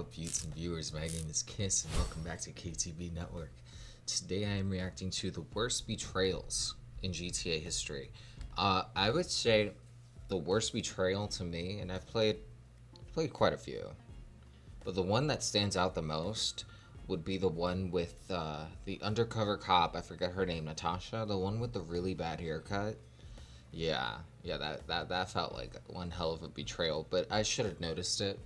up, YouTube viewers? My name is Kiss, and welcome back to KTB Network. Today I am reacting to the worst betrayals in GTA history. I would say the worst betrayal to me, and I've played quite a few, but the one that stands out the most would be the one with the undercover cop. I forget her name, Natasha, the one with the really bad haircut. Yeah, that felt like one hell of a betrayal, but I should have noticed it.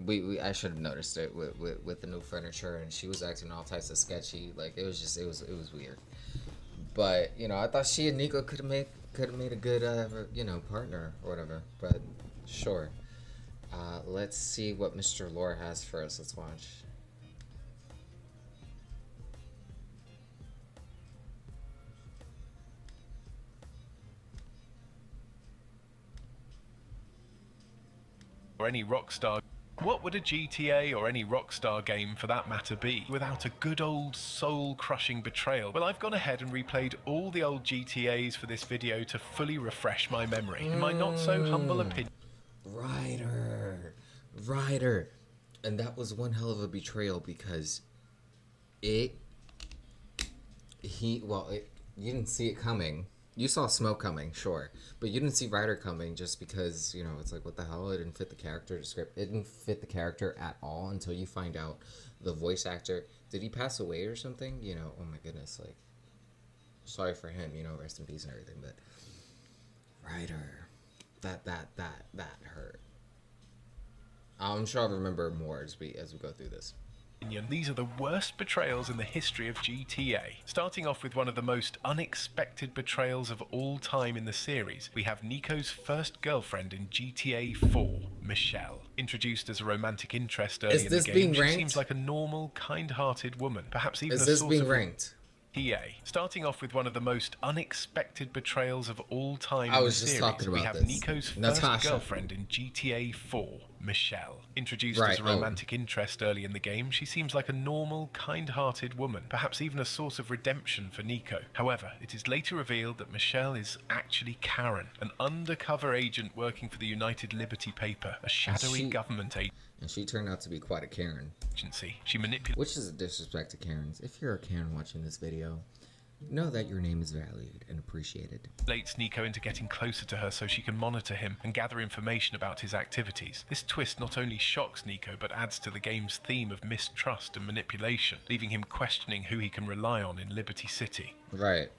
I should have noticed it with the new furniture, and she was acting all types of sketchy. Like it was weird. But I thought she and Nico could have made a good partner or whatever. But sure. Let's see what Mr. Lore has for us. Let's watch. Or any Rockstar. What would a GTA or any Rockstar game for that matter be without a good old soul-crushing betrayal? Well, I've gone ahead and replayed all the old GTAs for this video to fully refresh my memory. In my not so humble opinion. Ryder. And that was one hell of a betrayal because you didn't see it coming. You saw smoke coming, sure, but you didn't see Ryder coming just because, it's like, what the hell? It didn't fit the character script. It didn't fit the character at all until you find out the voice actor. Did he pass away or something? Oh my goodness, like, sorry for him, rest in peace and everything, but Ryder, that hurt. I'm sure I'll remember more as we go through this. These are the worst betrayals in the history of GTA. Starting off with one of the most unexpected betrayals of all time in the series, we have Nico's first girlfriend in GTA 4, Michelle. Introduced as a romantic interest early in the game, she seems like a normal, kind-hearted woman, perhaps even a source of... Is this being ranked? Starting off with one of the most unexpected betrayals of all time in the was just series, talking about we have this. Nico's Natasha. first girlfriend in GTA 4, Michelle. Introduced as a romantic interest early in the game, she seems like a normal, kind-hearted woman, perhaps even a source of redemption for Nico. However, it is later revealed that Michelle is actually Karen, an undercover agent working for the United Liberty Paper, a shadowy government agency. And she turned out to be quite a Karen. She manipulates... Which is a disrespect to Karens. If you're a Karen watching this video, know that your name is valued and appreciated. Leads Nico into getting closer to her so she can monitor him and gather information about his activities. This twist not only shocks Nico, but adds to the game's theme of mistrust and manipulation, leaving him questioning who he can rely on in Liberty City. Right.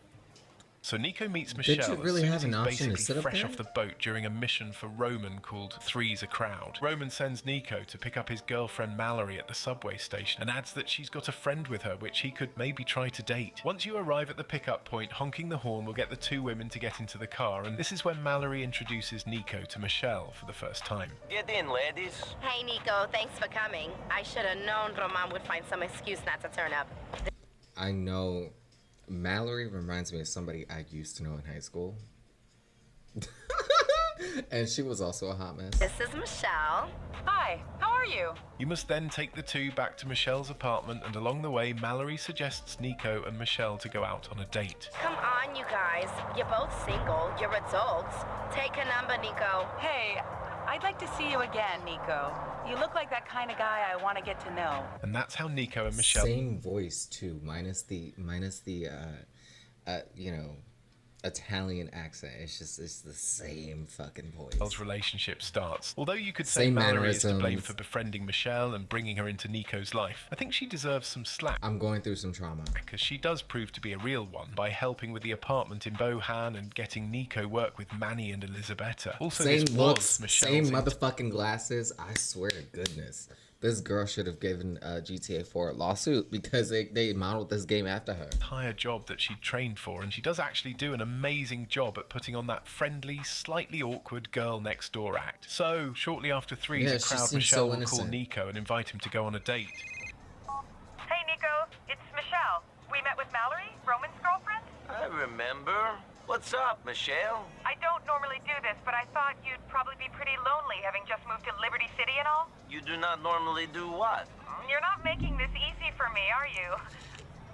So Nico meets Michelle as soon as he's basically fresh off the boat during a mission for Roman called Three's a Crowd. Roman sends Nico to pick up his girlfriend Mallory at the subway station and adds that she's got a friend with her which he could maybe try to date. Once you arrive at the pickup point, honking the horn will get the two women to get into the car, and this is when Mallory introduces Nico to Michelle for the first time. Get in, ladies. Hey, Nico, thanks for coming. I should have known Roman would find some excuse not to turn up. I know... Mallory reminds me of somebody I used to know in high school. And she was also a hot mess. This is Michelle. Hi, how are you? You must then take the two back to Michelle's apartment, and along the way, Mallory suggests Nico and Michelle to go out on a date. Come on, you guys. You're both single. You're adults. Take a number, Nico. Hey, I'd like to see you again, Nico. You look like that kind of guy I want to get to know. And that's how Nico and Michelle... Same voice, too, minus the Italian accent. It's the same fucking voice. Relationship starts. Although you could say Mallory is to blame for befriending Michelle and bringing her into Nico's life, I think she deserves some slack. I'm going through some trauma. Because she does prove to be a real one by helping with the apartment in Bohan and getting Nico work with Manny and Elizabetta. Also, same looks, same Michelle's motherfucking glasses. I swear to goodness. This girl should have given GTA 4 a lawsuit because they modeled this game after her. Entire job that she trained for, and she does actually do an amazing job at putting on that friendly, slightly awkward girl next door act. So, shortly after Three's a Crowd, Michelle will call Nico and invite him to go on a date. Hey, Nico, it's Michelle. We met with Mallory, Roman's girlfriend. I remember. What's up, Michelle? I don't normally do this, but I thought you'd probably be pretty lonely having just moved to Liberty City and all. You do not normally do what? You're not making this easy for me, are you?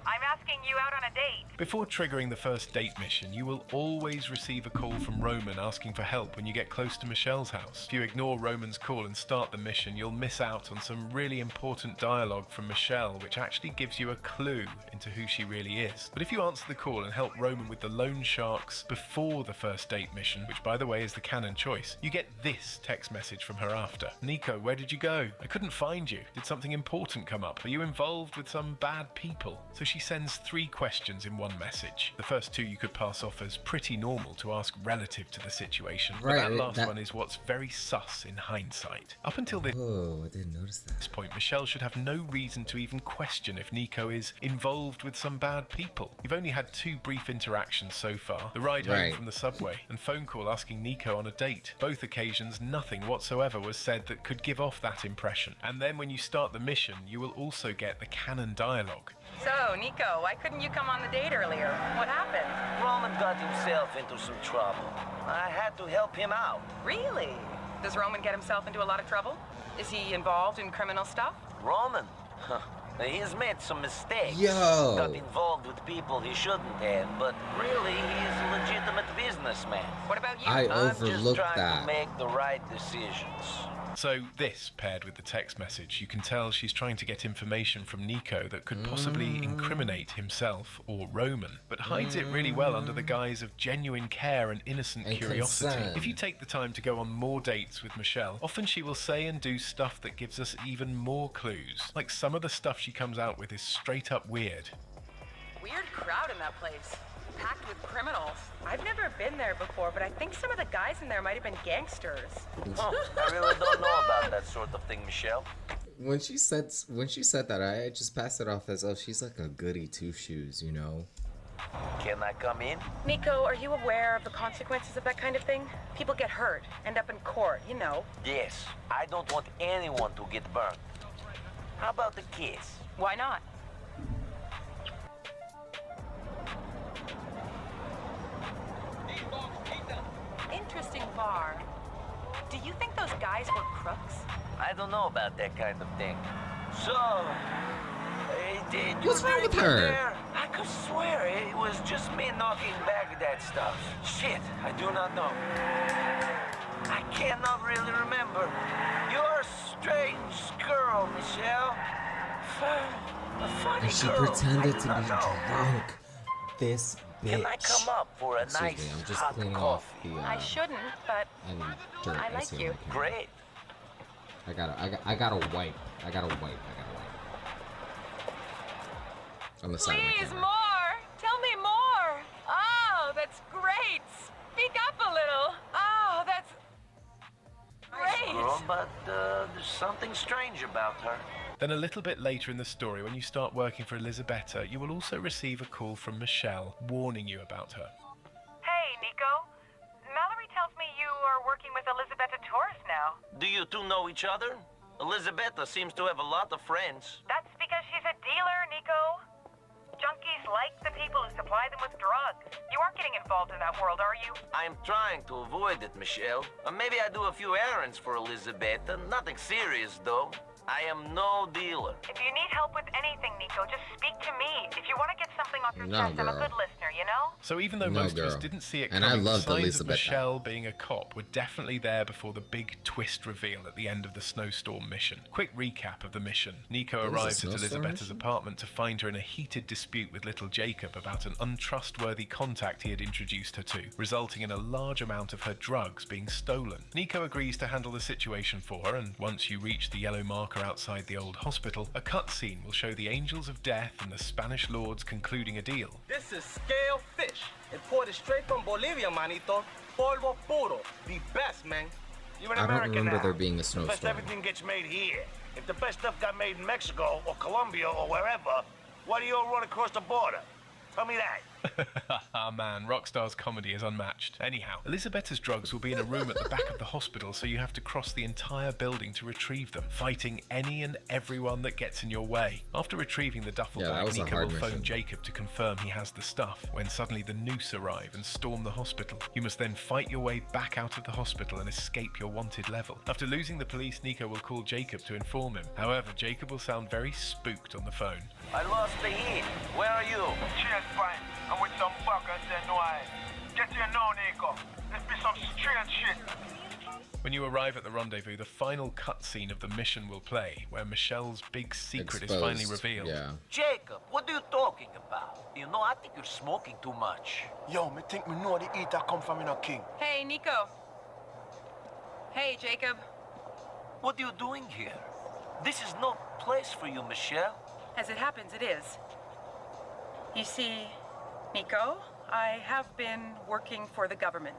I'm asking you out on a date. Before triggering the first date mission, you will always receive a call from Roman asking for help when you get close to Michelle's house. If you ignore Roman's call and start the mission, you'll miss out on some really important dialogue from Michelle, which actually gives you a clue into who she really is. But if you answer the call and help Roman with the loan sharks before the first date mission, which by the way is the canon choice, you get this text message from her after. Nico, where did you go? I couldn't find you. Did something important come up? Are you involved with some bad people? So she sends 3 questions in one message. The first 2 you could pass off as pretty normal to ask relative to the situation. But Right, that last one is what's very sus in hindsight. Up until this Oh, I didn't notice that. point, Michelle should have no reason to even question if Nico is involved with some bad people. You've only had 2 brief interactions so far. The ride home Right. from the subway and phone call asking Nico on a date. Both occasions, nothing whatsoever was said that could give off that impression. And then when you start the mission, you will also get the canon dialogue. So, Nico, why couldn't you come on the date earlier? What happened? Roman got himself into some trouble. I had to help him out. Really? Does Roman get himself into a lot of trouble? Is he involved in criminal stuff? Roman? Huh. He's made some mistakes. Yo. Got involved with people he shouldn't have, but really, he's a legitimate businessman. What about you? I I'm just overlooked trying that. to make the right decisions. So this, paired with the text message, you can tell she's trying to get information from Nico that could possibly incriminate himself or Roman, but hides it really well under the guise of genuine care and innocent And curiosity. concern. If you take the time to go on more dates with Michelle, often she will say and do stuff that gives us even more clues. Like some of the stuff she comes out with is straight up weird. Weird crowd in that place. Packed with criminals. I've never been there before, but I think some of the guys in there might have been gangsters. Oh, I really don't know about that sort of thing, Michelle. When she said that, I just passed it off as, oh, she's like a goody two shoes, you know. Can I come in? Nico, are you aware of the consequences of that kind of thing? People get hurt, end up in court, you know. Yes, I don't want anyone to get burned. How about the kiss? Why not? Interesting bar. Do you think those guys were crooks? I don't know about that kind of thing. So, did you What's wrong with drink her? there? I could swear it was just me knocking back that stuff. Shit, I do not know. I cannot really remember. You're a strange girl, Michelle. A funny And she girl. pretended I to do not be know. drunk. This bitch. Can I come up for a Excuse nice me, I'm just hot cleaning coffee? off the I shouldn't, but any dirt I like see on you. my camera. Great. I gotta wipe. On the side of my please camera. more! Tell me more! Oh, that's great! Speak up a little! Oh, that's great! Girl, but there's something strange about her. Then a little bit later in the story, when you start working for Elisabetta, you will also receive a call from Michelle warning you about her. Hey, Nico. Mallory tells me you are working with Elisabetta Torres now. Do you two know each other? Elisabetta seems to have a lot of friends. That's because she's a dealer, Nico. Junkies like the people who supply them with drugs. You aren't getting involved in that world, are you? I'm trying to avoid it, Michelle. Maybe I do a few errands for Elisabetta. Nothing serious, though. I am no dealer. If you need help with anything, Nico, just speak to me. If you want to get something off your No, chest, I'm a girl. good listener, you know? So even though No, most of us girl. didn't see it And coming, I the loved signs of Elisabetta. Michelle being a cop were definitely there before the big twist reveal at the end of the snowstorm mission. Quick recap of the mission. Nico There was a arrives at snowstorm Elisabetta's mission? apartment to find her in a heated dispute with little Jacob about an untrustworthy contact he had introduced her to, resulting in a large amount of her drugs being stolen. Nico agrees to handle the situation for her, and once you reach the yellow marker outside the old hospital, a cutscene will show the Angels of Death and the Spanish lords concluding a deal. This is scale fish, imported straight from Bolivia, manito. Polvo puro, the best, man. You're an I don't American remember now. there being a The best snowstorm. everything gets made here. If the best stuff got made in Mexico or Colombia or wherever, why do you all run across the border? Tell me that. Ah man, Rockstar's comedy is unmatched. Anyhow, Elisabetta's drugs will be in a room at the back of the hospital, so you have to cross the entire building to retrieve them, fighting any and everyone that gets in your way. After retrieving the duffel Yeah, that bag, was a Nico hard will phone mission. Jacob to confirm he has the stuff, when suddenly the noose arrive and storm the hospital. You must then fight your way back out of the hospital and escape your wanted level. After losing the police, Nico will call Jacob to inform him. However, Jacob will sound very spooked on the phone. I lost the heat. Where are you? Cheers, fine. I'm with some fuckers that know I. Get here now, Nico. This be some strange shit. When you arrive at the rendezvous, the final cutscene of the mission will play, where Michelle's big secret is finally Exposed, revealed. Yeah. Jacob, what are you talking about? You know, I think you're smoking too much. Yo, me think me know the heat that come from in a king. Hey, Nico. Hey, Jacob. What are you doing here? This is no place for you, Michelle. As it happens, it is. You see, Nico, I have been working for the government.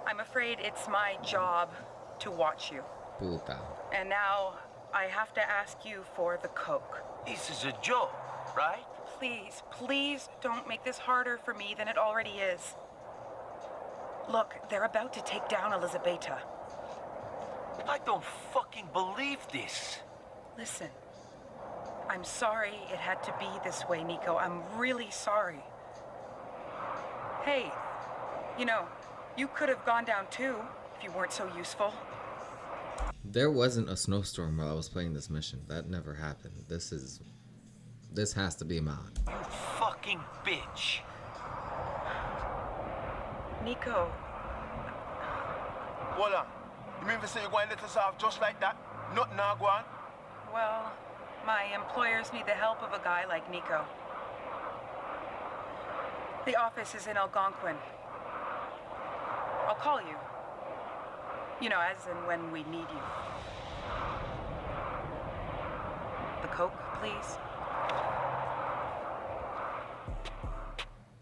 I'm afraid it's my job to watch you. Puta. And now I have to ask you for the coke. This is a joke, right? Please, please don't make this harder for me than it already is. Look, they're about to take down Elizabetta. I don't fucking believe this. Listen, I'm sorry it had to be this way, Nico. I'm really sorry. Hey, you know, you could have gone down too if you weren't so useful. There wasn't a snowstorm while I was playing this mission. That never happened. This has to be a mod. You fucking bitch. Nico, Hold on. You mean to say you're going to let us off just like that? Nothing now, go on? well, my employers need the help of a guy like Nico. The office is in Algonquin. I'll call you. You know, as and when we need you. The coke, please.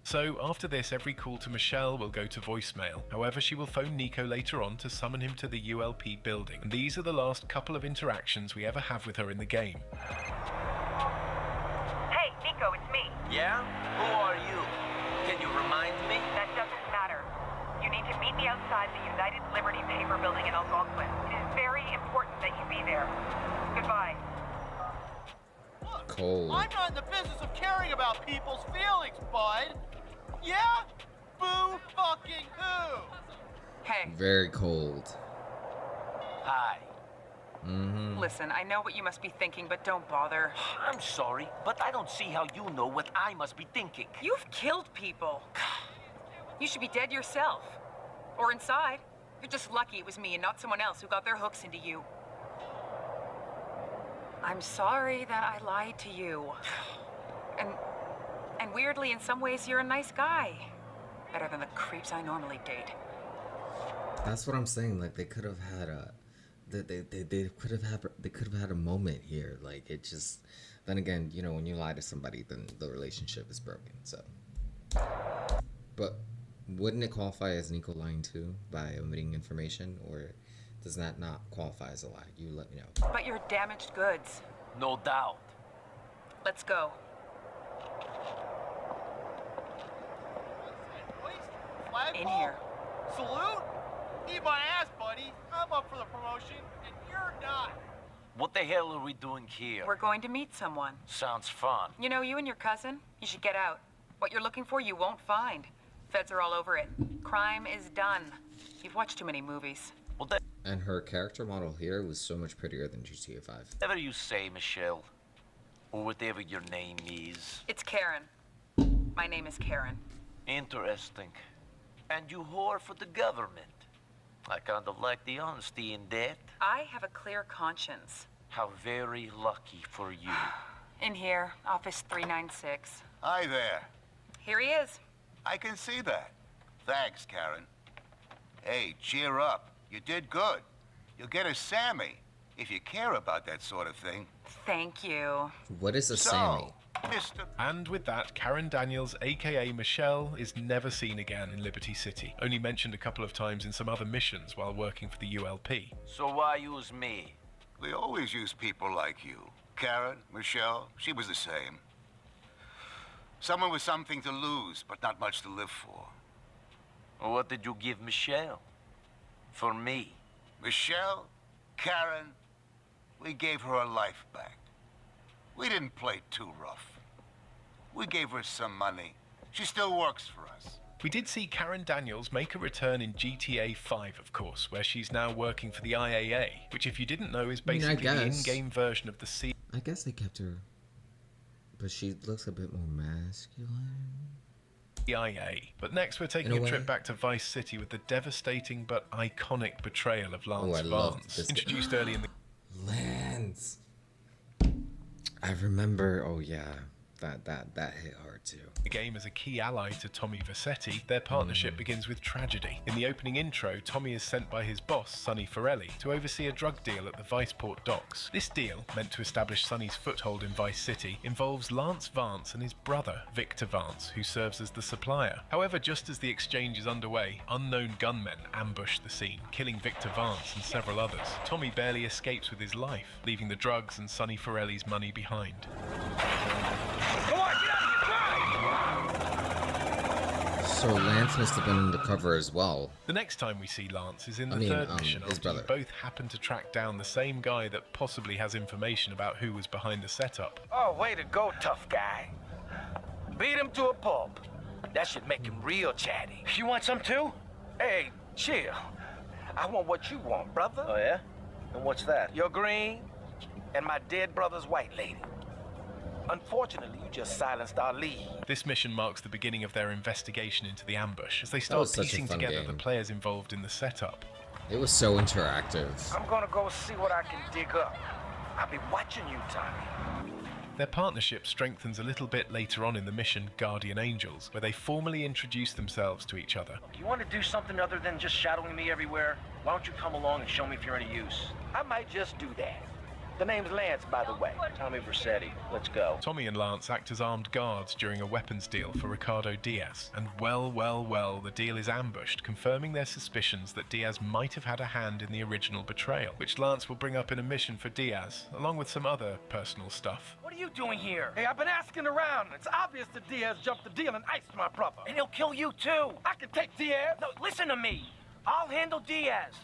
So, after this, every call to Michelle will go to voicemail. However, she will phone Nico later on to summon him to the ULP building. And these are the last couple of interactions we ever have with her in the game. Hey, Nico, it's me. Yeah? Who are you? Can you remind me? That doesn't matter. You need to meet me outside the United Liberty Paper Building in Algonquin. It is very important that you be there. Goodbye. Cold. I'm not in the business of caring about people's feelings, bud. Yeah? Boo fucking who? Hey, Very cold. Hi. listen, I know what you must be thinking, but don't bother. I'm sorry, but I don't see how you know what I must be thinking. You've killed people. You should be dead yourself. Or inside. You're just lucky it was me and not someone else who got their hooks into you. I'm sorry that I lied to you. And weirdly, in some ways, you're a nice guy. Better than the creeps I normally date. That's what I'm saying. Like they could have had a, they could have had a moment here. Like it just. Then again, you know, when you lie to somebody, then the relationship is broken. So. But wouldn't it qualify as Nico lying too by omitting information, or does that not qualify as a lie? You let me know. But you're damaged goods. No doubt. Let's go. In here. Salute? Eat my ass, buddy. I'm up for the promotion, and you're not. What the hell are we doing here? We're going to meet someone. Sounds fun. You know, you and your cousin, you should get out. What you're looking for, you won't find. Feds are all over it. Crime is done. You've watched too many movies. Well, And her character model here was so much prettier than GTA 5. whatever you say, Michelle. Or whatever your name is. It's Karen. My name is Karen. Interesting. And you whore for the government. I kind of like the honesty in that. I have a clear conscience. How very lucky for you. In here, office 396. Hi there. Here he is. I can see that. Thanks, Karen. Hey, cheer up. You did good. You'll get a Sammy, if you care about that sort of thing. Thank you. What is a Sammy? Mr. And with that, Karen Daniels, aka Michelle, is never seen again in Liberty City. Only mentioned a couple of times in some other missions while working for the ULP. So why use me? We always use people like you. Karen, Michelle, she was the same. Someone with something to lose, but not much to live for. What did you give Michelle? For me? Michelle? Karen? We gave her her life back. We didn't play too rough. We gave her some money. She still works for us. We did see Karen Daniels make a return in GTA 5, of course, where she's now working for the IAA, which, if you didn't know, is basically the in-game version of the CIA. I guess they kept her, but she looks a bit more masculine. But next we're taking a trip back to Vice City with the devastating but iconic betrayal of Lance Vance, introduced early in the... Lance! I remember, oh yeah, that hit hard too. The game as a key ally to Tommy Vercetti, their partnership begins with tragedy. In the opening intro, Tommy is sent by his boss, Sonny Forelli, to oversee a drug deal at the Viceport docks. This deal, meant to establish Sonny's foothold in Vice City, involves Lance Vance and his brother, Victor Vance, who serves as the supplier. However, just as the exchange is underway, unknown gunmen ambush the scene, killing Victor Vance and several others. Tommy barely escapes with his life, leaving the drugs and Sonny Forelli's money behind. Come on, get out of here, drive! So Lance must have been undercover as well. The next time we see Lance is in the third mission, after you both happen to track down the same guy that possibly has information about who was behind the setup. Oh, way to go, tough guy. Beat him to a pulp. That should make him real chatty. You want some too? Hey, chill. I want what you want, brother. Oh, yeah? And what's that? Your green and my dead brother's white lady. Unfortunately, you just silenced our lead. This mission marks the beginning of their investigation into the ambush, as they start piecing together the players involved in the setup. It was so interactive. I'm gonna go see what I can dig up. I'll be watching you, Tommy. Their partnership strengthens a little bit later on in the mission Guardian Angels, where they formally introduce themselves to each other. You want to do something other than just shadowing me everywhere? Why don't you come along and show me if you're any use? I might just do that. The name's Lance, by the way. Tommy Vercetti. Let's go. Tommy and Lance act as armed guards during a weapons deal for Ricardo Diaz. And well, the deal is ambushed, confirming their suspicions that Diaz might have had a hand in the original betrayal, which Lance will bring up in a mission for Diaz, along with some other personal stuff. What are you doing here? Hey, I've been asking around. It's obvious that Diaz jumped the deal and iced my brother. And he'll kill you too. I can take Diaz. No, listen to me. I'll handle Diaz.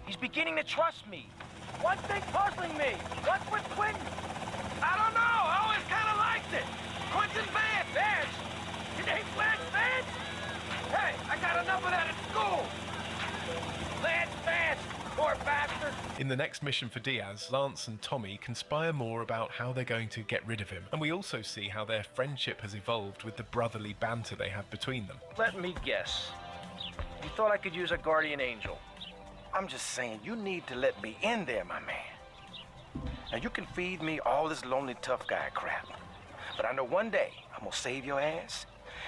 He's beginning to trust me. One thing puzzling me. What's with Quentin? I don't know. I always kind of liked it. Quentin Vance. Vance? Your name's Lance Vance? Hey, I got enough of that at school. Lance Vance, poor bastard. In the next mission for Diaz, Lance and Tommy conspire more about how they're going to get rid of him. And we also see how their friendship has evolved with the brotherly banter they have between them. Let me guess. You thought I could use a guardian angel? I'm just saying, you need to let me in there, my man. Now, you can feed me all this lonely tough guy crap. But I know one day I'm gonna save your ass,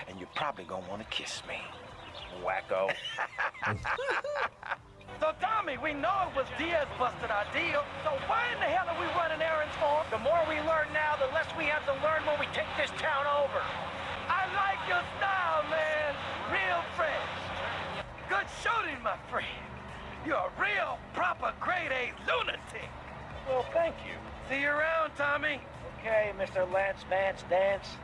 and you're probably gonna want to kiss me. Wacko. So, Tommy, we know it was Diaz busted our deal, so why in the hell are we running errands for him? The more we learn now, the less we have to learn when we take this town over. I like your style, man. Real fresh. Good shooting, my friend. You're a real, proper, grade-A lunatic. Well, thank you. See you around, Tommy. Okay, Mr. Lance Vance Dance.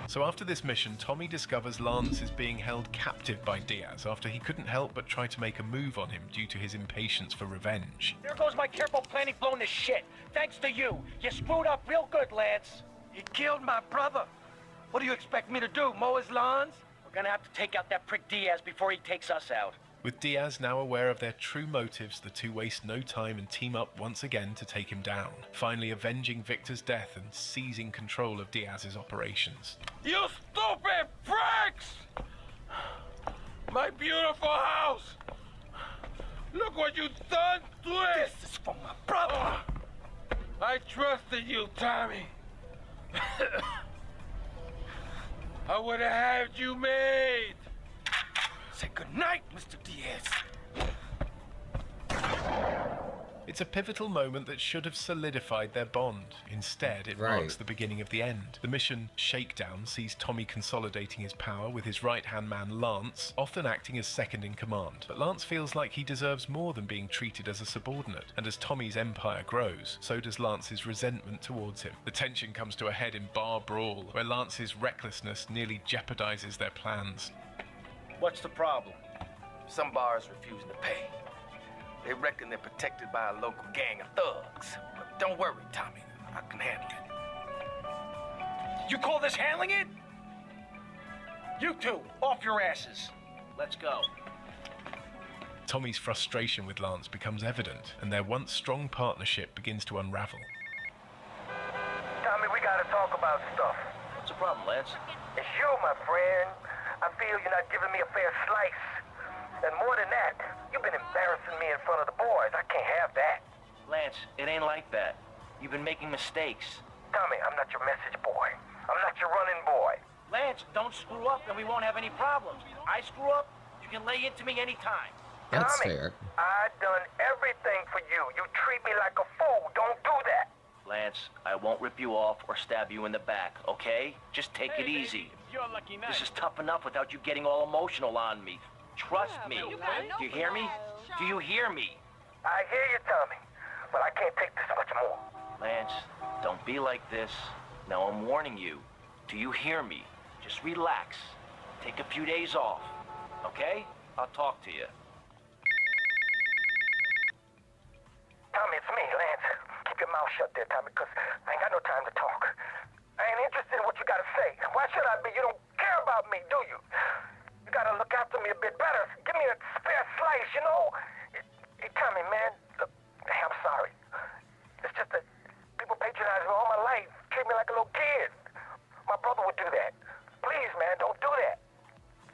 So after this mission, Tommy discovers Lance is being held captive by Diaz after he couldn't help but try to make a move on him due to his impatience for revenge. There goes my careful planning blown to shit. Thanks to you. You screwed up real good, Lance. He killed my brother. What do you expect me to do, mow his lawns? We're gonna have to take out that prick Diaz before he takes us out. With Diaz now aware of their true motives, the two waste no time and team up once again to take him down, finally avenging Victor's death and seizing control of Diaz's operations. You stupid pricks! My beautiful house! Look what you've done to it! This is for my brother! I trusted you, Tommy. I would have had you made. Say goodnight, Mr. Diaz. It's a pivotal moment that should have solidified their bond. Instead, it marks the beginning of the end. The mission Shakedown sees Tommy consolidating his power with his right-hand man Lance, often acting as second in command. But Lance feels like he deserves more than being treated as a subordinate, and as Tommy's empire grows, so does Lance's resentment towards him. The tension comes to a head in Bar Brawl, where Lance's recklessness nearly jeopardizes their plans. What's the problem? Some bars refusing to pay. They reckon they're protected by a local gang of thugs. But don't worry, Tommy. I can handle it. You call this handling it? You two, off your asses. Let's go. Tommy's frustration with Lance becomes evident, and their once strong partnership begins to unravel. Tommy, we gotta talk about stuff. What's the problem, Lance? It's you, my friend. I feel you're not giving me a fair slice. And more than that, you've been embarrassing me in front of the boys. I can't have that. Lance, it ain't like that. You've been making mistakes. Tommy, I'm not your message boy. I'm not your running boy. Lance, don't screw up and we won't have any problems. I screw up, you can lay into me anytime. That's Tommy, fair. I done everything for you. You treat me like a fool. Don't do that. Lance, I won't rip you off or stab you in the back, okay? Just take it easy. Your lucky night. This is tough enough without you getting all emotional on me. Trust me. Do you hear me? Do you hear me? I hear you, Tommy, but I can't take this much more. Lance, don't be like this. Now I'm warning you. Do you hear me? Just relax. Take a few days off, okay? I'll talk to you. Tommy, it's me, Lance. Keep your mouth shut there, Tommy, because I ain't got no time to talk. I ain't interested in what you gotta say. Why should I be? You don't care about me, do you? You gotta look after me a bit better. Give me a spare slice, you know? Hey, Tommy, man, look, hey, I'm sorry. It's just that people patronize me all my life, treat me like a little kid. My brother would do that. Please, man, don't do that.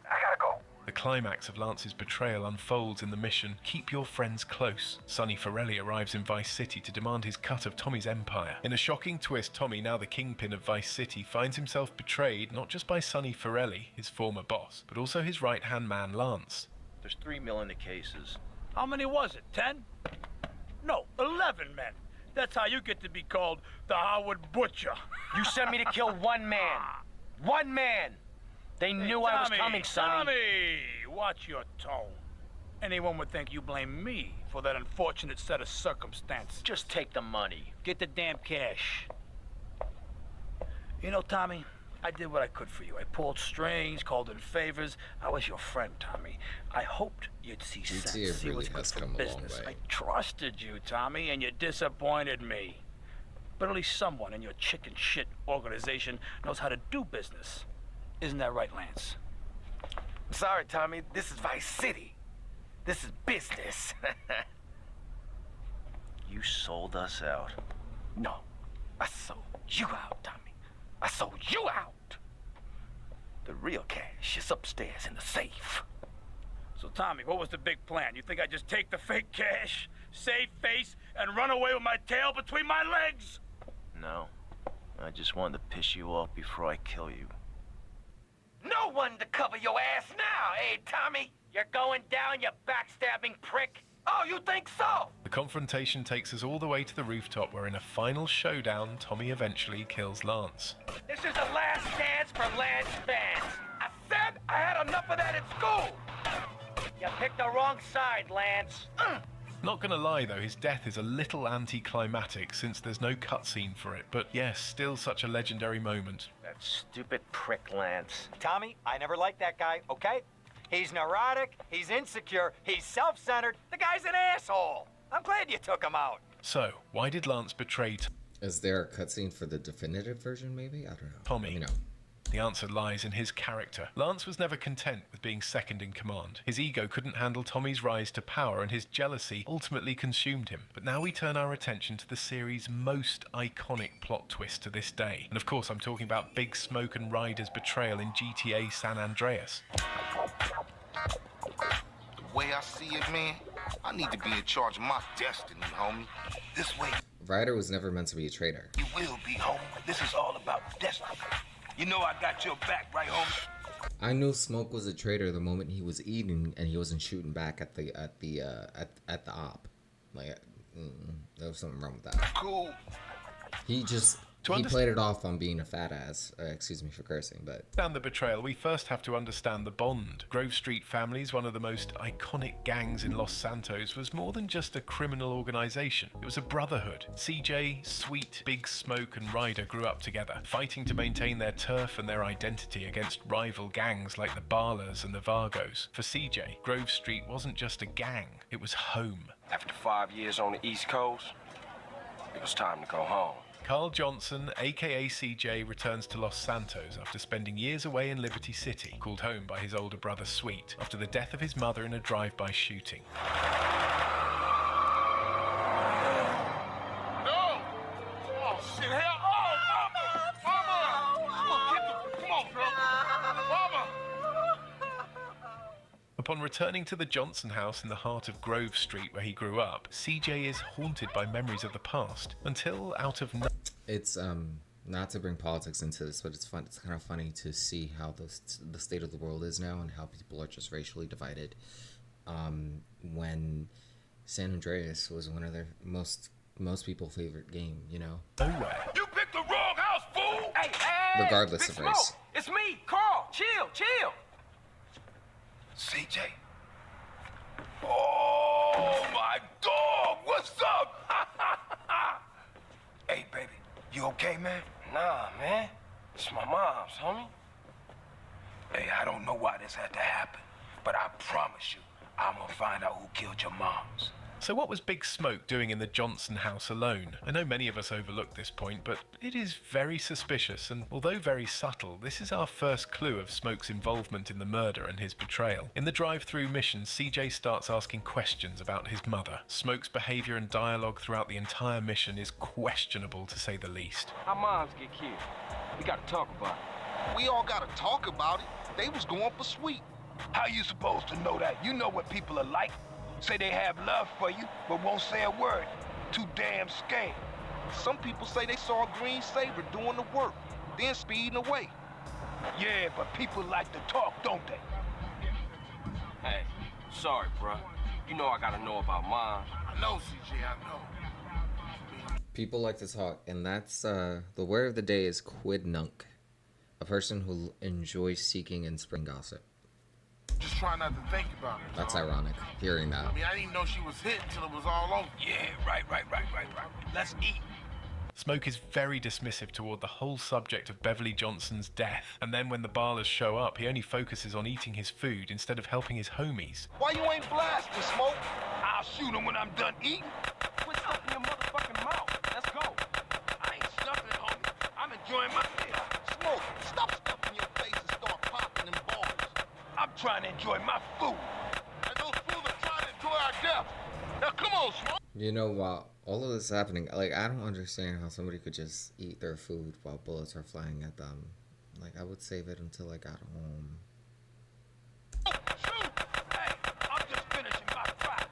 I gotta go. The climax of Lance's betrayal unfolds in the mission Keep Your Friends Close. Sonny Forelli arrives in Vice City to demand his cut of Tommy's empire. In a shocking twist, Tommy, now the kingpin of Vice City, finds himself betrayed not just by Sonny Forelli, his former boss, but also his right-hand man Lance. There's 3 mil in the cases. How many was it? 10? No, 11 men. That's how you get to be called the Howard Butcher. You sent me to kill one man. One man! They knew I was coming, Sonny. Tommy, watch your tone. Anyone would think you blame me for that unfortunate set of circumstances. Just take the money. Get the damn cash. You know, Tommy, I did what I could for you. I pulled strings, called in favors. I was your friend, Tommy. I hoped you'd see sense, see really what's good has for come a long business. way. I trusted you, Tommy, and you disappointed me. But at least someone in your chicken shit organization knows how to do business. Isn't that right, Lance? Sorry, Tommy. This is Vice City. This is business. You sold us out. No, I sold you out, Tommy. I sold you out. The real cash is upstairs in the safe. So, Tommy, what was the big plan? You think I'd just take the fake cash, save face, and run away with my tail between my legs? No. I just wanted to piss you off before I kill you. No one to cover your ass now, eh, Tommy? You're going down, you backstabbing prick. Oh, you think so? The confrontation takes us all the way to the rooftop where in a final showdown, Tommy eventually kills Lance. This is the last dance for Lance fans. I said I had enough of that at school. You picked the wrong side, Lance. Not gonna lie though, his death is a little anticlimactic since there's no cutscene for it, but yes, still such a legendary moment. That stupid prick, Lance. Tommy, I never liked that guy, okay? He's neurotic, he's insecure, he's self-centered. The guy's an asshole. I'm glad you took him out. So, why did Lance betray Is there a cutscene for the definitive version, maybe? I don't know. Tommy? Let me know. The answer lies in his character. Lance was never content with being second in command. His ego couldn't handle Tommy's rise to power, and his jealousy ultimately consumed him. But now we turn our attention to the series' most iconic plot twist to this day. And of course, I'm talking about Big Smoke and Ryder's betrayal in GTA San Andreas. The way I see it, man, I need to be in charge of my destiny, homie. This way. Ryder was never meant to be a traitor. You will be, homie. This is all about destiny. You know I got your back, right, homie? I knew Smoke was a traitor the moment he was eating and he wasn't shooting back at the op. Like, There was something wrong with that. Cool. He played it off on being a fat ass. Excuse me for cursing, but... Understand the betrayal, we first have to understand the bond. Grove Street Families, one of the most iconic gangs in Los Santos, was more than just a criminal organization. It was a brotherhood. CJ, Sweet, Big Smoke and Ryder grew up together, fighting to maintain their turf and their identity against rival gangs like the Barlas and the Vargos. For CJ, Grove Street wasn't just a gang, it was home. After 5 years on the East Coast, it was time to go home. Carl Johnson, aka CJ, returns to Los Santos after spending years away in Liberty City, called home by his older brother Sweet, after the death of his mother in a drive-by shooting. No! Oh, shit, hell! Oh, Mama! Come on, girl! Mama! Upon returning to the Johnson house in the heart of Grove Street where he grew up, CJ is haunted by memories of the past, until out of It's, not to bring politics into this, but it's fun. It's kind of funny to see how the state of the world is now and how people are just racially divided. When San Andreas was one of their most people's favorite game, you know? Nowhere. You picked the wrong house, fool! Hey, Regardless of race. Smoke. It's me, Carl. Chill. CJ? Oh, my dog! What's up? Hey, baby, you okay, man? Nah, man. It's my mom's, homie. Hey, I don't know why this had to happen, but I promise you, I'm gonna find out who killed your moms. So what was Big Smoke doing in the Johnson house alone? I know many of us overlook this point, but it is very suspicious, and although very subtle, this is our first clue of Smoke's involvement in the murder and his betrayal. In the drive-through mission, CJ starts asking questions about his mother. Smoke's behavior and dialogue throughout the entire mission is questionable, to say the least. How moms get killed? We gotta talk about it. We all gotta talk about it. They was going for Sweet. How you supposed to know that? You know what people are like. Say they have love for you, but won't say a word. Too damn scared. Some people say they saw a green Saber doing the work, then speeding away. Yeah, but people like to talk, don't they? Hey, sorry, bruh. You know I gotta know about mom. I know, CJ, I know. People like to talk, and that's, the word of the day is quidnunc. A person who enjoys seeking and spreading gossip. Just try not to think about it. That's dog. ironic, hearing that. I mean, I didn't even know she was hit until it was all over. Yeah, right. Let's eat. Smoke is very dismissive toward the whole subject of Beverly Johnson's death, and then when the Barlas show up, he only focuses on eating his food instead of helping his homies. Why you ain't blasting, Smoke? I'll shoot him when I'm done eating. Quit stuffing your motherfucking mouth. Let's go. I ain't stuffing it, homie. I'm enjoying my meal. Smoke, stop stuffing your face and start popping them balls. I'm trying to enjoy my food. And those fools are trying to enjoy our death. Now come on, Smoke. You know, while all of this is happening, like, I don't understand how somebody could just eat their food while bullets are flying at them. Like, I would save it until I got home. Shoot! Hey, I'm just finishing my fry.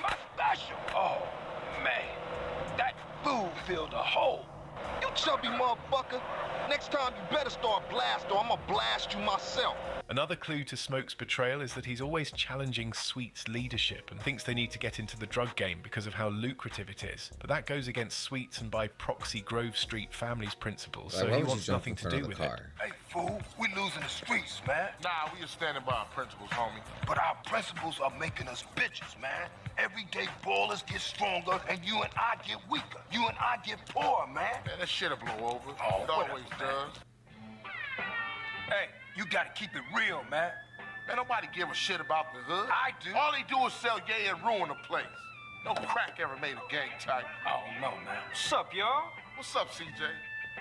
My special. Oh, man. That food filled a hole. You chubby motherfucker. Next time you better start blasting or I'm gonna blast you myself. Another clue to Smoke's betrayal is that he's always challenging Sweet's leadership and thinks they need to get into the drug game because of how lucrative it is. But that goes against Sweet's and by proxy Grove Street Family's principles, so he wants nothing to do with it. Hey, fool, we losing the streets, man. Nah, we just standing by our principles, homie. But our principles are making us bitches, man. Everyday ballers get stronger and you and I get weaker. You and I get poorer, man. Man, that shit'll blow over. Oh, it always does. Hey, you gotta keep it real, man. Man, nobody give a shit about the hood. I do. All they do is sell yay and ruin the place. No crack ever made a gang type. Oh, no, man. What's up, y'all? What's up, CJ?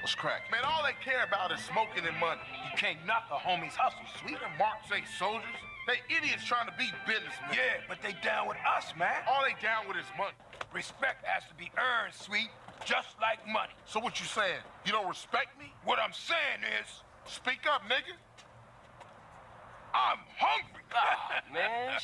What's crack? Man, all they care about is smoking and money. You can't knock a homie's hustle, Sweet. Them marks ain't soldiers. They idiots trying to be businessmen. Yeah, but they down with us, man. All they down with is money. Respect has to be earned, Sweet, just like money. So what you saying? You don't respect me? What I'm saying is, speak up, nigga. I'm hungry. Oh, man.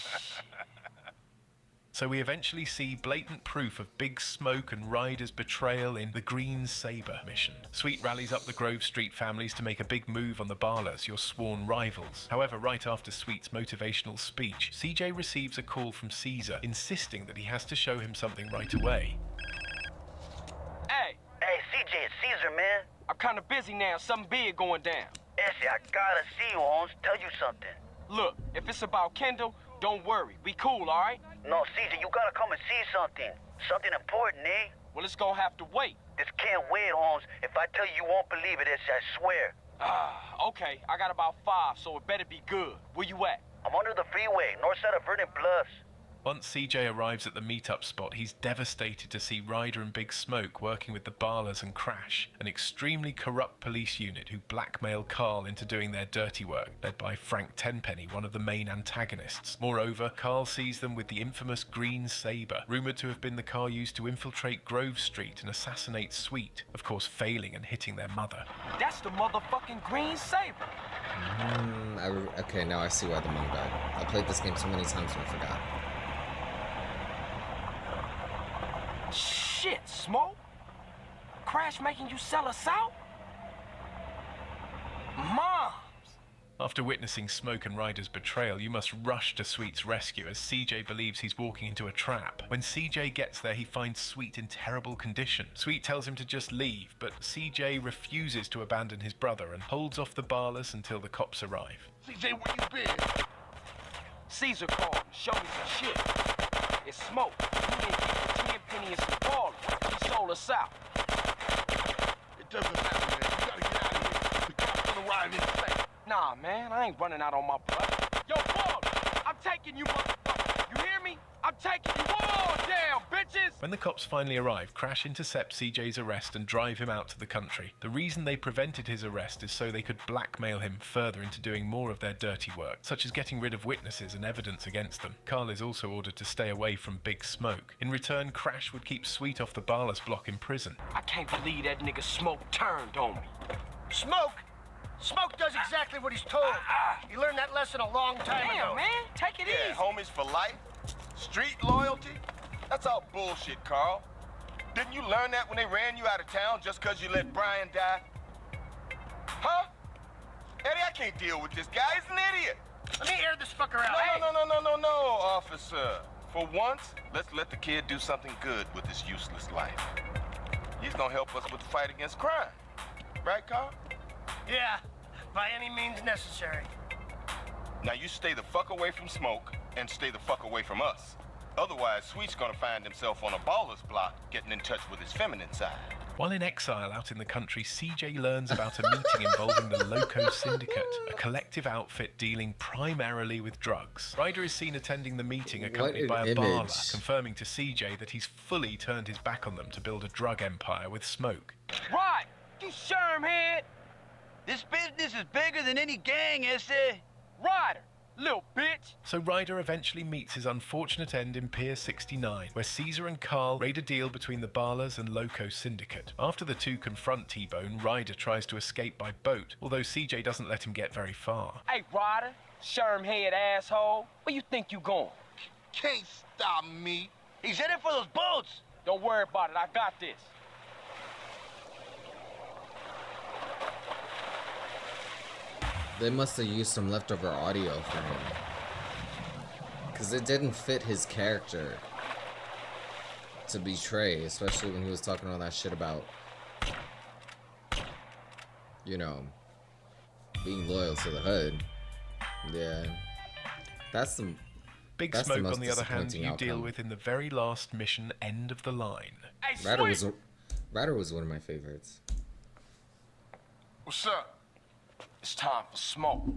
So we eventually see blatant proof of Big Smoke and Ryder's betrayal in the Green Sabre mission. Sweet rallies up the Grove Street families to make a big move on the Barlers, your sworn rivals. However, right after Sweet's motivational speech, CJ receives a call from Caesar insisting that he has to show him something right away. Hey, CJ, it's Caesar, man. I'm kind of busy now. Something big going down. Essie, I gotta see you, Holmes. Tell you something. Look, if it's about Kendall, don't worry. We cool, all right? No, Caesar, you gotta come and see something. Something important, eh? Well, it's gonna have to wait. This can't wait, Holmes. If I tell you, you won't believe it, Essie, I swear. Okay. I got about 5, so it better be good. Where you at? I'm under the freeway, north side of Vernon Bluffs. Once CJ arrives at the meetup spot, he's devastated to see Ryder and Big Smoke working with the Barlers and Crash, an extremely corrupt police unit who blackmail Carl into doing their dirty work, led by Frank Tenpenny, one of the main antagonists. Moreover, Carl sees them with the infamous Green Sabre, rumoured to have been the car used to infiltrate Grove Street and assassinate Sweet, of course failing and hitting their mother. That's the motherfucking Green Sabre. Okay, now I see why the mom died. I played this game so many times and I forgot. Shit, Smoke? Crash making you sell us out? Moms! After witnessing Smoke and Ryder's betrayal, you must rush to Sweet's rescue as CJ believes he's walking into a trap. When CJ gets there, he finds Sweet in terrible condition. Sweet tells him to just leave, but CJ refuses to abandon his brother and holds off the Barlers until the cops arrive. CJ, where you been? Caesar called and showed me some shit. It's Smoke. He didn't keep the 10 penny and some ballers. He sold us out. It doesn't matter, man. You gotta get out of here. The cops gonna arrive in a second. Nah, man, I ain't running out on my brother. Yo, baller, I'm taking you, motherfucker. You hear me? I'm taking you all down, bitches! When the cops finally arrive, Crash intercepts CJ's arrest and drive him out to the country. The reason they prevented his arrest is so they could blackmail him further into doing more of their dirty work, such as getting rid of witnesses and evidence against them. Carl is also ordered to stay away from Big Smoke. In return, Crash would keep Sweet off the Barlers block in prison. I can't believe that nigga Smoke turned on me. Smoke does exactly what he's told. He learned that lesson a long time ago. Damn, man, take it Yeah, easy. homies for life? Street loyalty? That's all bullshit, Carl. Didn't you learn that when they ran you out of town just because you let Brian die? Huh? Eddie, I can't deal with this guy. He's an idiot. Let me air this fucker out. No, officer. For once, let's let the kid do something good with his useless life. He's gonna help us with the fight against crime. Right, Carl? Yeah, by any means necessary. Now you stay the fuck away from Smoke and stay the fuck away from us. Otherwise, Sweet's gonna find himself on a baller's block getting in touch with his feminine side. While in exile out in the country, CJ learns about a meeting involving the Loco Syndicate, a collective outfit dealing primarily with drugs. Ryder is seen attending the meeting accompanied by a Barler, confirming to CJ that he's fully turned his back on them to build a drug empire with Smoke. Right, you shermhead. This business is bigger than any gang, is it? Ryder, little bitch. So Ryder eventually meets his unfortunate end in Pier 69, where Caesar and Carl raid a deal between the Barlers and Loco Syndicate. After the two confront T-Bone, Ryder tries to escape by boat, although CJ doesn't let him get very far. Hey, Ryder, shermhead asshole, where you think you going? Can't stop me. He's headed for those boats. Don't worry about it, I got this. They must have used some leftover audio for him, because it didn't fit his character to betray, especially when he was talking all that shit about, you know, being loyal to the hood. Yeah, that's the Big Smoke, on the other hand, you deal with in the very last mission, End of the Line. Hey, Ryder was one of my favorites. What's up? It's time for Smoke. All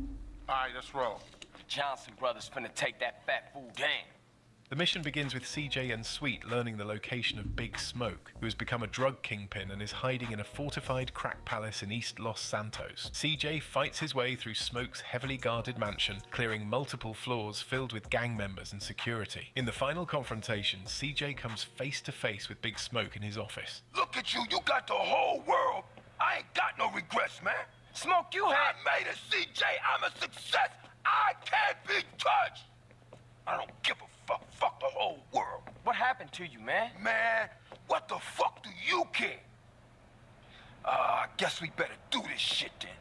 right, let's roll. The Johnson brothers finna take that fat fool down. The mission begins with CJ and Sweet learning the location of Big Smoke, who has become a drug kingpin and is hiding in a fortified crack palace in East Los Santos. CJ fights his way through Smoke's heavily guarded mansion, clearing multiple floors filled with gang members and security. In the final confrontation, CJ comes face to face with Big Smoke in his office. Look at you got the whole world. I ain't got no regrets, man. Smoke, you had... I made it, CJ. I'm a success. I can't be touched. I don't give a fuck the whole world. What happened to you, man? Man, what the fuck do you care? I guess we better do this shit then.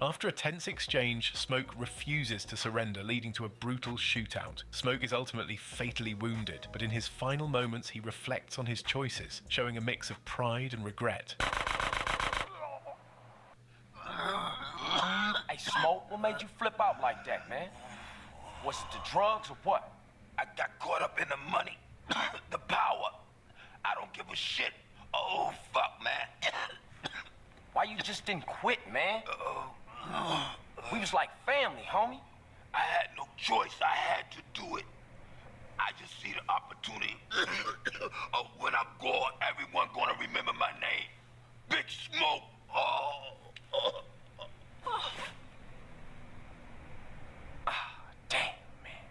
After a tense exchange, Smoke refuses to surrender, leading to a brutal shootout. Smoke is ultimately fatally wounded, but in his final moments he reflects on his choices, showing a mix of pride and regret. Hey, Smoke, what made you flip out like that, man? Was it the drugs or what? I got caught up in the money, the power. I don't give a shit. Oh, fuck, man. Why you just didn't quit, man? We was like family, homie. I had no choice. I had to do it. I just see the opportunity of when I'm gone, everyone gonna remember my name. Big Smoke. Damn, man.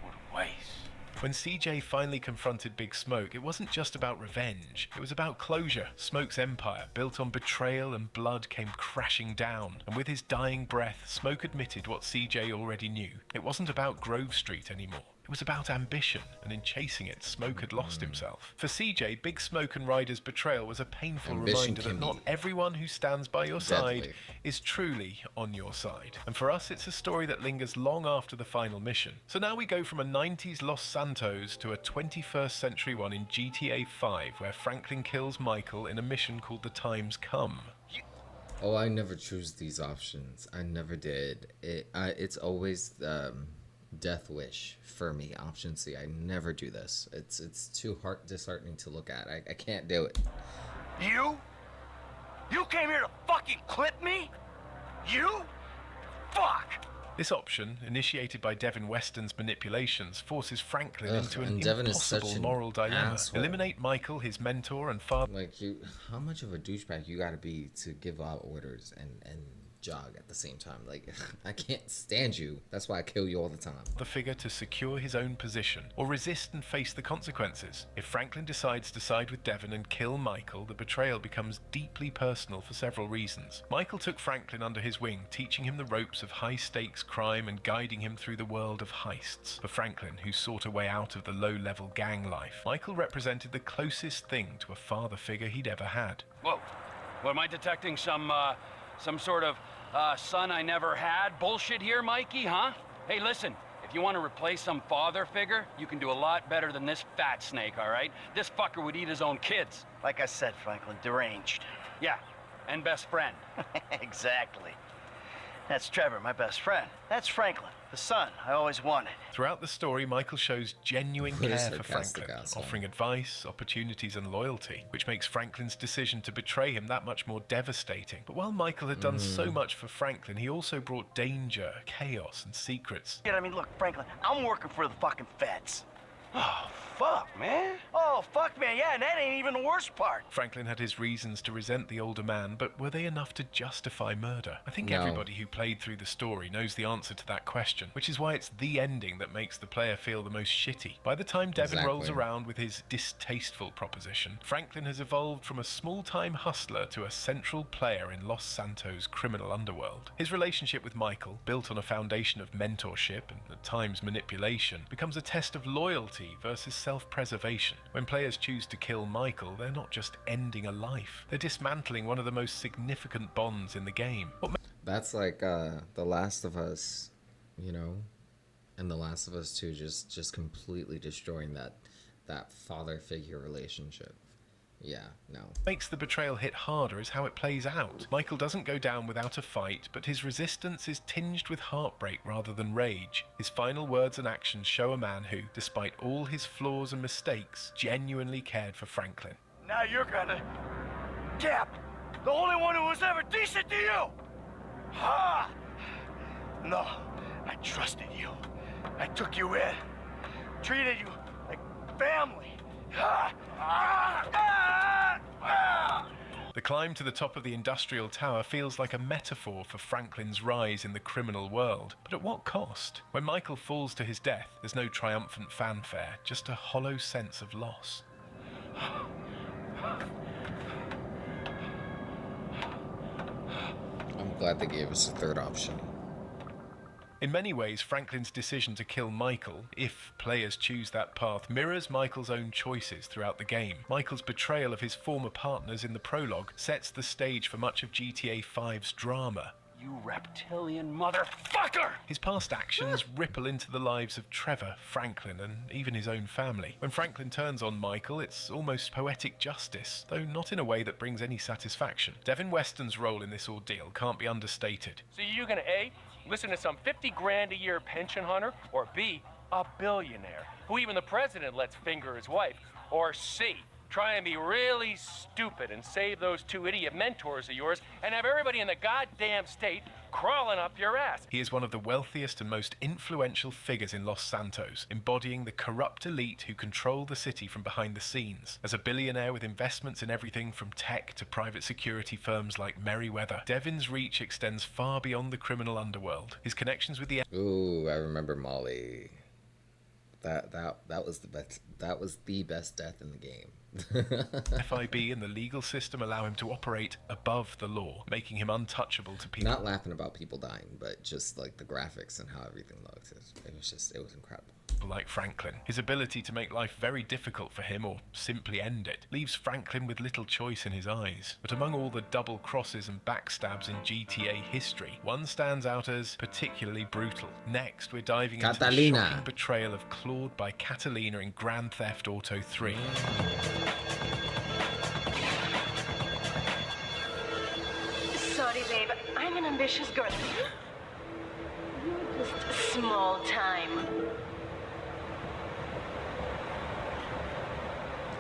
What a waste. When CJ finally confronted Big Smoke, it wasn't just about revenge. It was about closure. Smoke's empire, built on betrayal and blood, came crashing down. And with his dying breath, Smoke admitted what CJ already knew. It wasn't about Grove Street anymore. It was about ambition, and in chasing it, Smoke had lost himself. For CJ, Big Smoke and Ryder's betrayal was a painful reminder that not everyone who stands by your side is truly on your side. And for us, it's a story that lingers long after the final mission. So now we go from a 90s Los Santos to a 21st century one in GTA 5, where Franklin kills Michael in a mission called The Time's Come. Oh, I never choose these options. I never did. It's always Death Wish for me, option C. I never do this. It's too disheartening to look at. I can't do it. You? You came here to fucking clip me? You? Fuck! This option, initiated by Devin Weston's manipulations, forces Franklin into an Devin is such impossible an moral dilemma. asshole. Eliminate Michael, his mentor and father. Like, how much of a douchebag you gotta be to give out orders and jog at the same time? Like, I can't stand you. That's why I kill you all the time. The figure to secure his own position, or resist and face the consequences. If Franklin decides to side with Devin and kill Michael, the betrayal becomes deeply personal for several reasons. Michael took Franklin under his wing, teaching him the ropes of high-stakes crime and guiding him through the world of heists. For Franklin, who sought a way out of the low-level gang life, Michael represented the closest thing to a father figure he'd ever had. Whoa. What, am I detecting some sort of son I never had bullshit here, Mikey, huh? Hey, listen, if you want to replace some father figure, you can do a lot better than this fat snake, all right? This fucker would eat his own kids. Like I said, Franklin, deranged. Yeah, and best friend. Exactly. That's Trevor, my best friend. That's Franklin, the son I always wanted. Throughout the story, Michael shows genuine What a care for sarcastic Franklin, asshole. offering advice, opportunities, and loyalty, which makes Franklin's decision to betray him that much more devastating. But while Michael had done so much for Franklin, he also brought danger, chaos, and secrets. Yeah, I mean, look, Franklin, I'm working for the fucking feds. Oh, fuck, man. Oh, fuck, man, yeah, and that ain't even the worst part. Franklin had his reasons to resent the older man, but were they enough to justify murder? I think No. everybody who played through the story knows the answer to that question, which is why it's the ending that makes the player feel the most shitty. By the time Devin rolls Exactly. around with his distasteful proposition, Franklin has evolved from a small-time hustler to a central player in Los Santos' criminal underworld. His relationship with Michael, built on a foundation of mentorship and at times manipulation, becomes a test of loyalty versus self-preservation. When players choose to kill Michael, they're not just ending a life, they're dismantling one of the most significant bonds in the game. That's like The Last of Us, you know, and The Last of Us 2 just completely destroying that father figure relationship. Yeah, no. Makes the betrayal hit harder is how it plays out. Michael doesn't go down without a fight, but his resistance is tinged with heartbreak rather than rage. His final words and actions show a man who, despite all his flaws and mistakes, genuinely cared for Franklin. Now you're gonna... Cap, the only one who was ever decent to you! Ha! No, I trusted you. I took you in. Treated you like family. The climb to the top of the industrial tower feels like a metaphor for Franklin's rise in the criminal world. But at what cost? When Michael falls to his death, there's no triumphant fanfare, just a hollow sense of loss. I'm glad they gave us a third option. In many ways, Franklin's decision to kill Michael, if players choose that path, mirrors Michael's own choices throughout the game. Michael's betrayal of his former partners in the prologue sets the stage for much of GTA 5's drama. You reptilian motherfucker! His past actions ripple into the lives of Trevor, Franklin, and even his own family. When Franklin turns on Michael, it's almost poetic justice, though not in a way that brings any satisfaction. Devin Weston's role in this ordeal can't be understated. So you're gonna A, listen to some 50 grand a year pension hunter, or B, a billionaire, who even the president lets finger his wife, or C, try and be really stupid and save those 2 idiot mentors of yours and have everybody in the goddamn state crawling up your ass. He is one of the wealthiest and most influential figures in Los Santos, embodying the corrupt elite who control the city from behind the scenes. As a billionaire with investments in everything from tech to private security firms like Merryweather, Devin's reach extends far beyond the criminal underworld. His connections with the... Ooh, I remember Molly. That was the best. That was the best death in the game. FIB and the legal system allow him to operate above the law, making him untouchable to people. Not laughing about people dying, but just like the graphics and how everything looked. It was incredible. Like Franklin. His ability to make life very difficult for him or simply end it leaves Franklin with little choice in his eyes. But among all the double crosses and backstabs in GTA history, one stands out as particularly brutal. Next, we're diving into the shocking betrayal of Claude by Catalina in Grand Theft Auto 3. Sorry, babe. I'm an ambitious girl. You're just small time.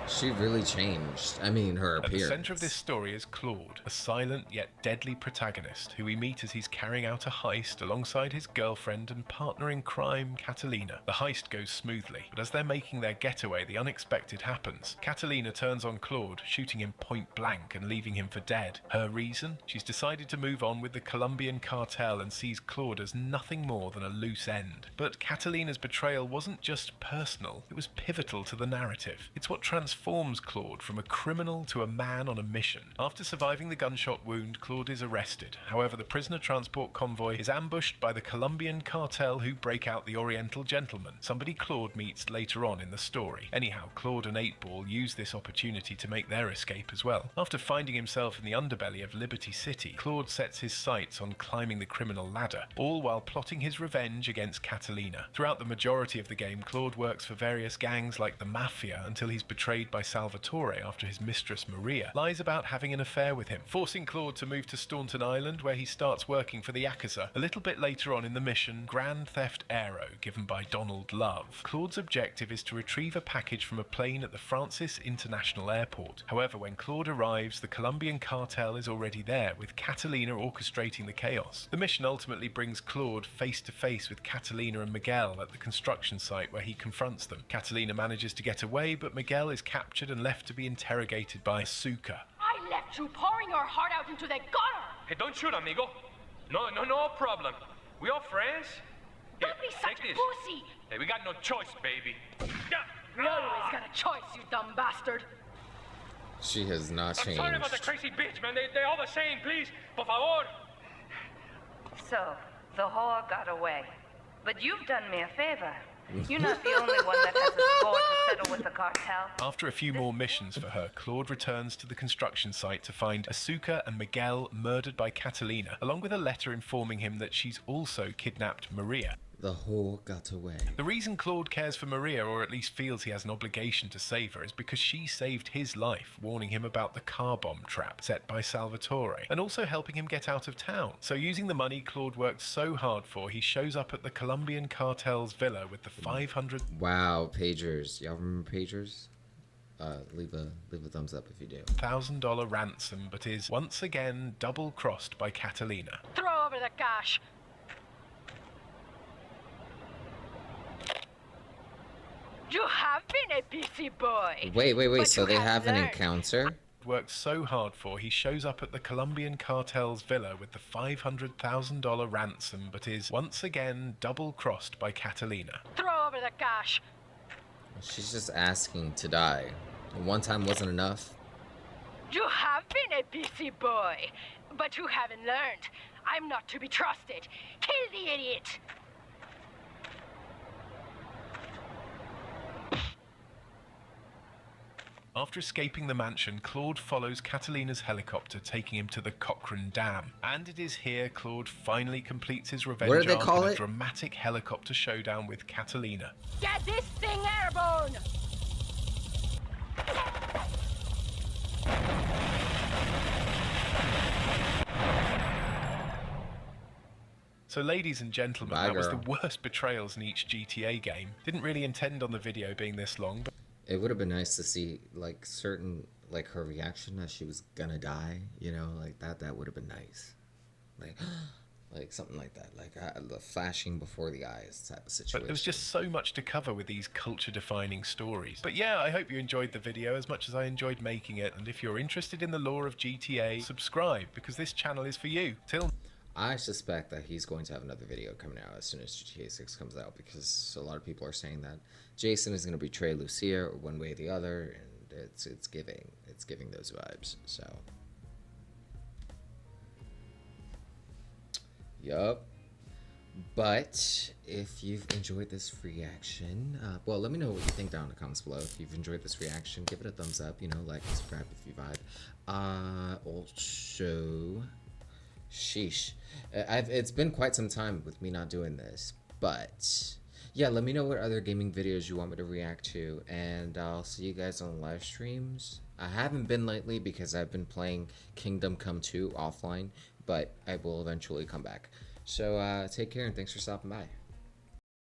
She really changed. I mean, her appearance. At the center of this story is Claude, a silent yet deadly protagonist who we meet as he's carrying out a heist alongside his girlfriend and partner in crime, Catalina. The heist goes smoothly, but as they're making their getaway, the unexpected happens. Catalina turns on Claude, shooting him point blank and leaving him for dead. Her reason? She's decided to move on with the Colombian cartel and sees Claude as nothing more than a loose end. But Catalina's betrayal wasn't just personal, it was pivotal to the narrative. It's what transforms Claude from a criminal to a man on a mission. After surviving the gunshot wound, Claude is arrested. However, the prisoner transport convoy is ambushed by the Colombian cartel who break out the Oriental gentleman, somebody Claude meets later on in the story. Anyhow, Claude and 8-Ball use this opportunity to make their escape as well. After finding himself in the underbelly of Liberty City, Claude sets his sights on climbing the criminal ladder, all while plotting his revenge against Catalina. Throughout the majority of the game, Claude works for various gangs like the Mafia until he's betrayed by Salvatore after his mistress Maria lies about having an affair with him, forcing Claude to move to Staunton Island, where he starts working for the Yakuza. A little bit later on in the mission, Grand Theft Aero, given by Donald Love. Claude's objective is to retrieve a package from a plane at the Francis International Airport. However, when Claude arrives, the Colombian cartel is already there, with Catalina orchestrating the chaos. The mission ultimately brings Claude face to face with Catalina and Miguel at the construction site where he confronts them. Catalina manages to get away, but Miguel is captured and left to be interrogated by Asuka. I left you pouring your heart out into the gutter. Hey, don't shoot, amigo. No problem. We all friends? Don't be such a pussy. Hey, we got no choice, baby. We always got a choice, you dumb bastard. She has not changed. I'm sorry about the crazy bitch, man. They all the same, please. Por favor. So, the whore got away. But you've done me a favor. You're not the only one that has a score to settle with the cartel. After a few more missions for her, Claude returns to the construction site to find Asuka and Miguel murdered by Catalina, along with a letter informing him that she's also kidnapped Maria. The whore got away. The reason Claude cares for Maria, or at least feels he has an obligation to save her, is because she saved his life, warning him about the car bomb trap set by Salvatore, and also helping him get out of town. So using the money Claude worked so hard for, he shows up at the Colombian cartel's villa with the 500... Wow, pagers. Y'all remember pagers? Leave a thumbs up if you do. $1,000 ransom, but is once again double-crossed by Catalina. Throw over the cash. You have been a busy boy. Wait. So they have an encounter? Worked so hard for, he shows up at the Colombian cartel's villa with the $500,000 ransom, but is once again double-crossed by Catalina. Throw over the cash. She's just asking to die. One time wasn't enough. You have been a busy boy, but you haven't learned. I'm not to be trusted. Kill the idiot. After escaping the mansion, Claude follows Catalina's helicopter, taking him to the Cochrane Dam. And it is here Claude finally completes his revenge What do they arc call in a it? dramatic helicopter showdown with Catalina. Get this thing airborne! So ladies and gentlemen, Bye, that was girl. the worst betrayals in each GTA game. Didn't really intend on the video being this long, but It would have been nice to see like certain like her reaction as she was gonna die, you know, like that would have been nice. Like like something like that, like the flashing before the eyes type of situation. But there was just so much to cover with these culture-defining stories. But yeah, I hope you enjoyed the video as much as I enjoyed making it. And if you're interested in the lore of GTA, subscribe, because this channel is for you. Till I suspect that he's going to have another video coming out as soon as GTA 6 comes out, because a lot of people are saying that Jason is going to betray Lucia or one way or the other, and it's giving those vibes. So, yup. But if you've enjoyed this reaction, well, let me know what you think down in the comments below. If you've enjoyed this reaction, give it a thumbs up. You know, like, subscribe if you vibe. Also, sheesh, it's been quite some time with me not doing this, but yeah, let me know what other gaming videos you want me to react to, and I'll see you guys on live streams. I haven't been lately because I've been playing Kingdom Come 2 offline, but I will eventually come back. So take care and thanks for stopping by.